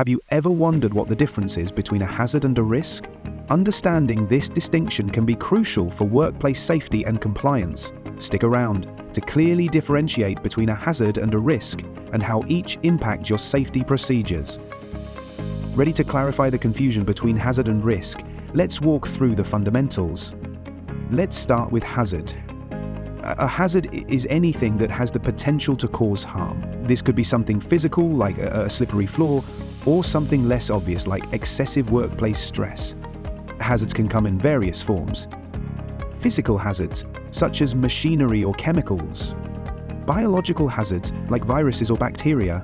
Have you ever wondered what the difference is between a hazard and a risk? Understanding this distinction can be crucial for workplace safety and compliance. Stick around to clearly differentiate between a hazard and a risk and how each impact your safety procedures. Ready to clarify the confusion between hazard and risk? Let's walk through the fundamentals. Let's start with hazard. A hazard is anything that has the potential to cause harm. This could be something physical, like a slippery floor, or something less obvious, like excessive workplace stress. Hazards can come in various forms. Physical hazards, such as machinery or chemicals. Biological hazards, like viruses or bacteria.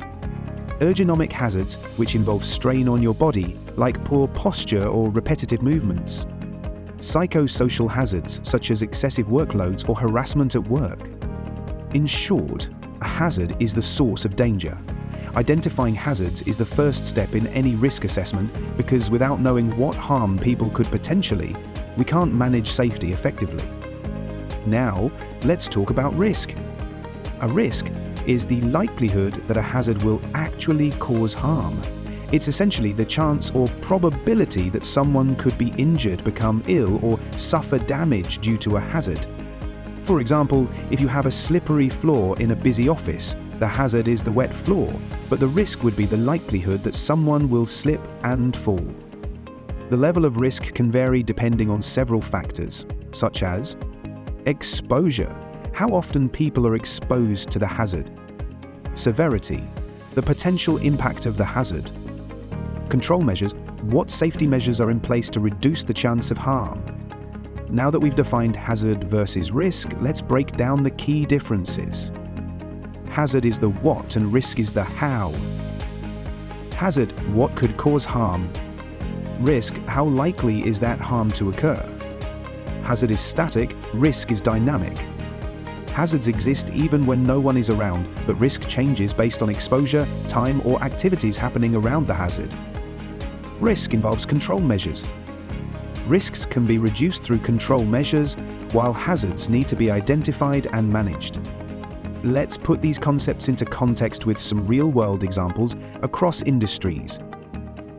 Ergonomic hazards, which involve strain on your body, like poor posture or repetitive movements. Psychosocial hazards, such as excessive workloads or harassment at work. In short, a hazard is the source of danger. Identifying hazards is the first step in any risk assessment because without knowing what harm people could potentially, we can't manage safety effectively. Now, let's talk about risk. A risk is the likelihood that a hazard will actually cause harm. It's essentially the chance or probability that someone could be injured, become ill, or suffer damage due to a hazard. For example, if you have a slippery floor in a busy office, the hazard is the wet floor, but the risk would be the likelihood that someone will slip and fall. The level of risk can vary depending on several factors, such as exposure, how often people are exposed to the hazard; severity, the potential impact of the hazard; control measures, what safety measures are in place to reduce the chance of harm. Now that we've defined hazard versus risk, let's break down the key differences. Hazard is the what and risk is the how. Hazard, what could cause harm? Risk, how likely is that harm to occur? Hazard is static, risk is dynamic. Hazards exist even when no one is around, but risk changes based on exposure, time, or activities happening around the hazard. Risk involves control measures. Risks can be reduced through control measures, while hazards need to be identified and managed. Let's put these concepts into context with some real-world examples across industries.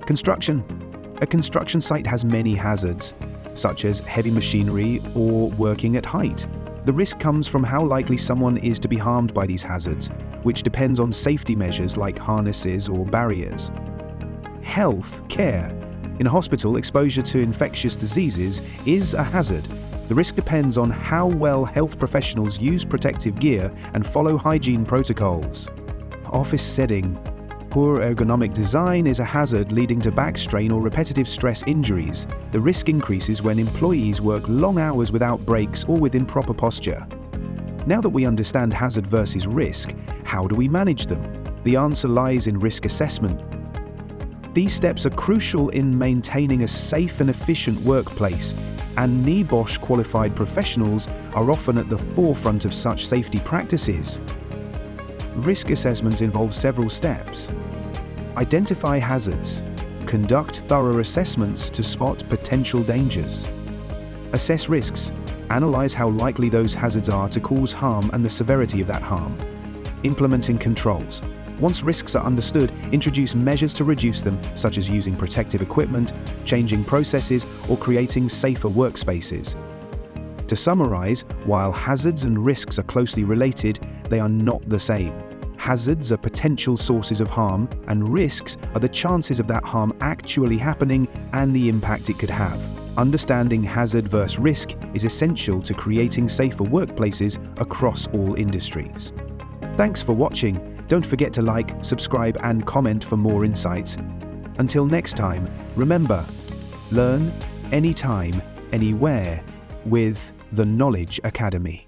Construction. A construction site has many hazards, such as heavy machinery or working at height. The risk comes from how likely someone is to be harmed by these hazards, which depends on safety measures like harnesses or barriers. Health care. In a hospital, exposure to infectious diseases is a hazard. The risk depends on how well health professionals use protective gear and follow hygiene protocols. Office setting. Poor ergonomic design is a hazard leading to back strain or repetitive stress injuries. The risk increases when employees work long hours without breaks or with improper posture. Now that we understand hazard versus risk, how do we manage them? The answer lies in risk assessment. These steps are crucial in maintaining a safe and efficient workplace, and NIBOSH qualified professionals are often at the forefront of such safety practices. Risk assessments involve several steps. Identify hazards. Conduct thorough assessments to spot potential dangers. Assess risks. Analyze how likely those hazards are to cause harm and the severity of that harm. Implementing controls. Once risks are understood, introduce measures to reduce them, such as using protective equipment, changing processes, or creating safer workspaces. To summarize, while hazards and risks are closely related, they are not the same. Hazards are potential sources of harm, and risks are the chances of that harm actually happening and the impact it could have. Understanding hazard versus risk is essential to creating safer workplaces across all industries. Thanks for watching. Don't forget to like, subscribe, and comment for more insights. Until next time, remember, learn anytime, anywhere with the Knowledge Academy.